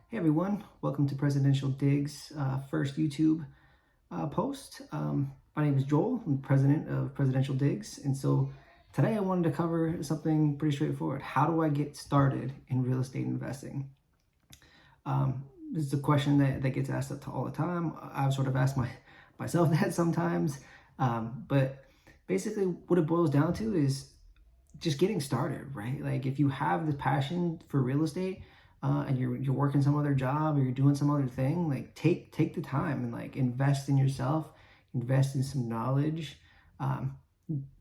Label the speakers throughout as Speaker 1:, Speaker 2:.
Speaker 1: Hey everyone, welcome to Presidential Digs' first YouTube post. My name is Joel, I'm president of Presidential Digs, and so today I wanted to cover something pretty straightforward. How do I get started in real estate investing? This is a question that gets asked all the time. I've sort of asked myself that sometimes, but basically what it boils down to is just getting started, right? Like if you have the passion for real estate, and you're working some other job or you're doing some other thing, like take the time and like invest in yourself, invest in some knowledge.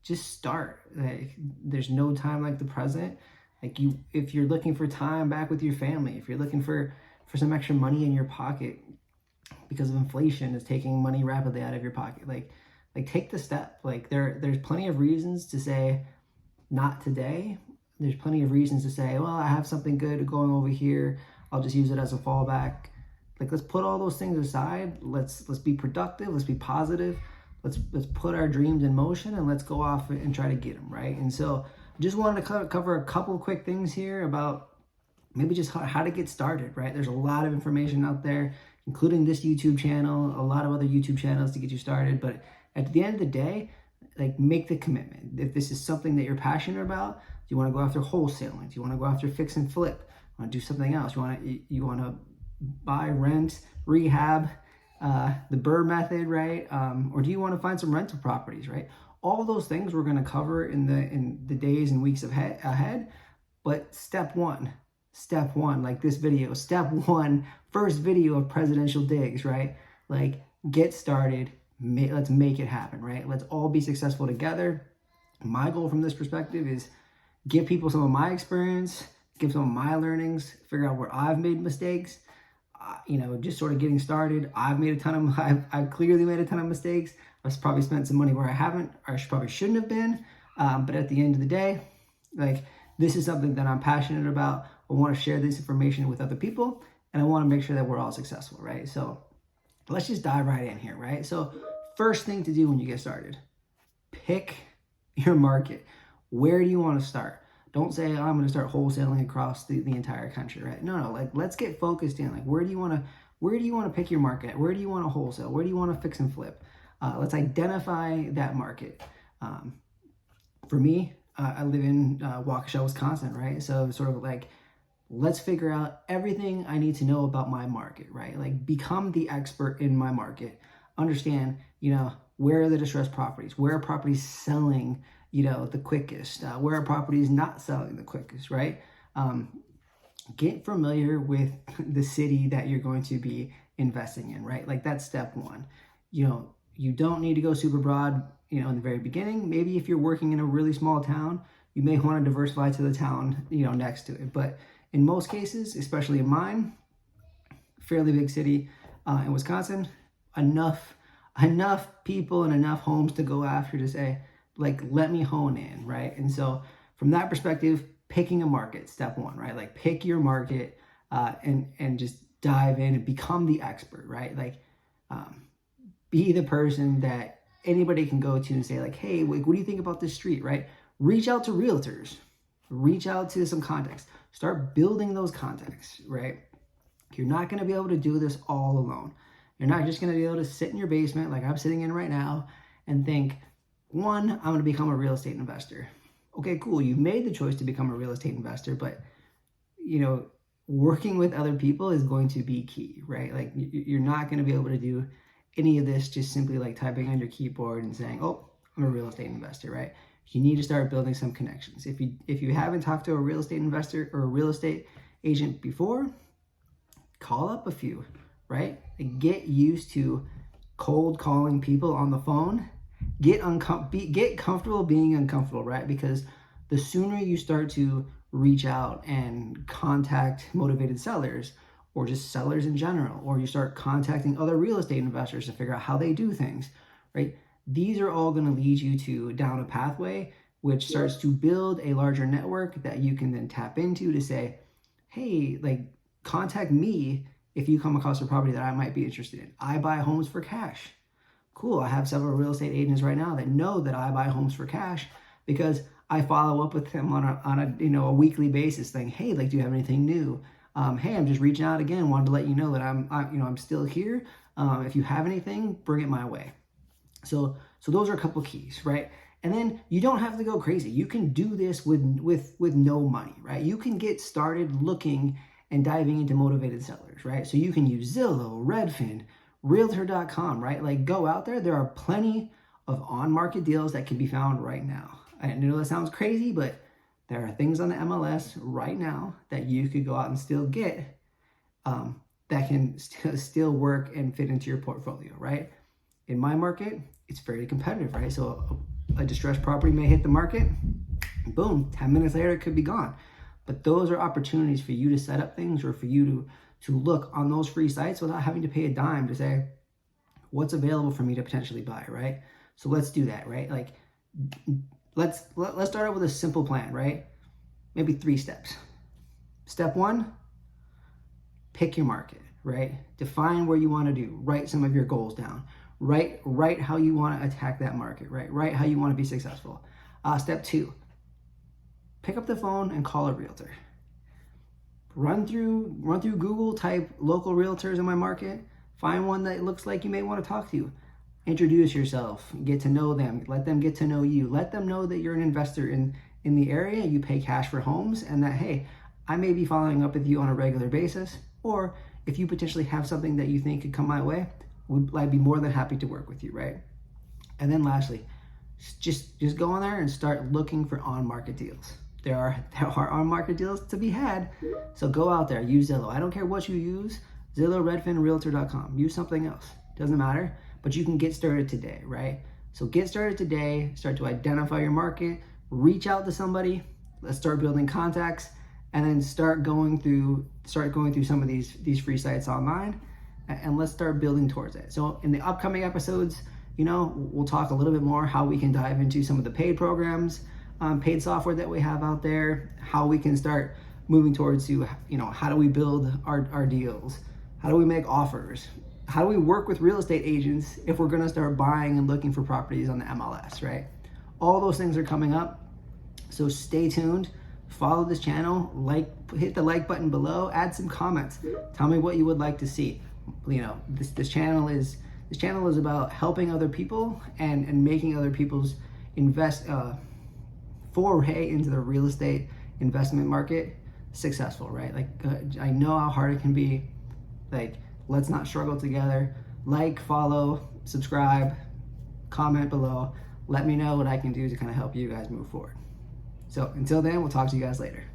Speaker 1: Just start. Like there's no time like the present. Like if you're looking for time back with your family, if you're looking for some extra money in your pocket because of inflation is taking money rapidly out of your pocket, like take the step. Like there's plenty of reasons to say not today. There's plenty of reasons to say, well, I have something good going over here, I'll just use it as a fallback. Like, let's put all those things aside. Let's be productive. Let's be positive. Let's put our dreams in motion and let's go off and try to get them, right? And so I just wanted to cover a couple quick things here about maybe just how to get started, right? There's a lot of information out there, including this YouTube channel, a lot of other YouTube channels to get you started. But at the end of the day, like, make the commitment. If this is something that you're passionate about, do you want to go after wholesaling? Do you want to go after fix and flip? Want to do something else? You want to buy, rent, rehab, the BRRRR method, right? Or do you want to find some rental properties, right? All of those things we're going to cover in the days and weeks ahead. But step one, like this video, step one, first video of Presidential Digs, right? Like, get started. Let's make it happen, right? Let's all be successful together. My goal from this perspective is give people some of my experience, give some of my learnings, figure out where I've made mistakes. Just sort of getting started. I've clearly made a ton of mistakes. I've probably spent some money where I haven't, or I probably shouldn't have been. But at the end of the day, like, this is something that I'm passionate about. I want to share this information with other people, and I want to make sure that we're all successful, right? So let's just dive right in here, right? So first thing to do when you get started, pick your market. Where do you want to start? Don't say, oh, I'm going to start wholesaling across the entire country, right? No, like, let's get focused in. Like, where do you want to pick your market? Where do you want to wholesale? Where do you want to fix and flip? Let's identify that market. For me, I live in Waukesha, Wisconsin, right? So sort of like, let's figure out everything I need to know about my market, right? Like, become the expert in my market. Understand, where are the distressed properties? Where are properties selling, the quickest? Where are properties not selling the quickest, right? Get familiar with the city that you're going to be investing in, right? Like, that's step one. You don't need to go super broad, in the very beginning. Maybe if you're working in a really small town, you may want to diversify to the town, next to it. But in most cases, especially in mine, fairly big city in Wisconsin, enough people and enough homes to go after to say, like, let me hone in, right? And so from that perspective, picking a market, step one, right? Like, pick your market and just dive in and become the expert, right? Like, be the person that anybody can go to and say, like, hey, what do you think about this street, right? Reach out to realtors, reach out to some contacts, start building those contacts, right? You're not going to be able to do this all alone. You're not just going to be able to sit in your basement like I'm sitting in right now and think, one, I'm going to become a real estate investor. Okay, cool. You made the choice to become a real estate investor, but, working with other people is going to be key, right? Like, you're not going to be able to do any of this just simply like typing on your keyboard and saying, oh, I'm a real estate investor, right? You need to start building some connections. If you haven't talked to a real estate investor or a real estate agent before, call up a few, right? Get used to cold calling people on the phone. Get comfortable being uncomfortable, right? Because the sooner you start to reach out and contact motivated sellers, or just sellers in general, or you start contacting other real estate investors to figure out how they do things, right? These are all going to lead you down a pathway which starts to build a larger network that you can then tap into to say, hey, like, contact me if you come across a property that I might be interested in. I buy homes for cash. Cool. I have several real estate agents right now that know that I buy homes for cash because I follow up with them on a weekly basis saying, hey, like, do you have anything new? Hey, I'm just reaching out again. Wanted to let you know that I'm still here. If you have anything, bring it my way. So those are a couple keys, right? And then you don't have to go crazy. You can do this with no money, right? You can get started looking and diving into motivated sellers, right? So you can use Zillow, Redfin, Realtor.com, right? Like, go out there. There are plenty of on-market deals that can be found right now. I know that sounds crazy, but there are things on the MLS right now that you could go out and still get that can still work and fit into your portfolio, right? In my market, it's very competitive, right? So a distressed property may hit the market, boom, 10 minutes later, it could be gone. But those are opportunities for you to set up things, or for you to look on those free sites without having to pay a dime to say, what's available for me to potentially buy, right? So let's do that, right? Like, let's start out with a simple plan, right? Maybe 3 steps. Step 1, pick your market, right? Define where you want to do. Write some of your goals down. Write how you want to attack that market, right? Write how you want to be successful. Step 2, pick up the phone and call a realtor. Run through Google, type local realtors in my market. Find one that looks like you may want to talk to. Introduce yourself, get to know them, let them get to know you. Let them know that you're an investor in the area, you pay cash for homes, and that, hey, I may be following up with you on a regular basis, or if you potentially have something that you think could come my way, I'd be more than happy to work with you, right? And then lastly, just go on there and start looking for on-market deals. There are on-market deals to be had, so go out there, use Zillow. I don't care what you use, Zillow, Redfin, Realtor.com. Use something else, doesn't matter, but you can get started today, right? So get started today, start to identify your market, reach out to somebody, let's start building contacts, and then start going through some of these free sites online, and let's start building towards it. So in the upcoming episodes, we'll talk a little bit more how we can dive into some of the paid programs, paid software that we have out there, how we can start moving towards how do we build our deals, how do we make offers, how do we work with real estate agents if we're going to start buying and looking for properties on the MLS, right? All those things are coming up, so stay tuned. Follow this channel, hit the like button below, add some comments. Tell me what you would like to see. This channel is about helping other people and making other people's foray into the real estate investment market successful, right? I know how hard it can be. Let's not struggle together. Follow, subscribe, comment below. Let me know what I can do to kind of help you guys move forward. So until then, we'll talk to you guys later.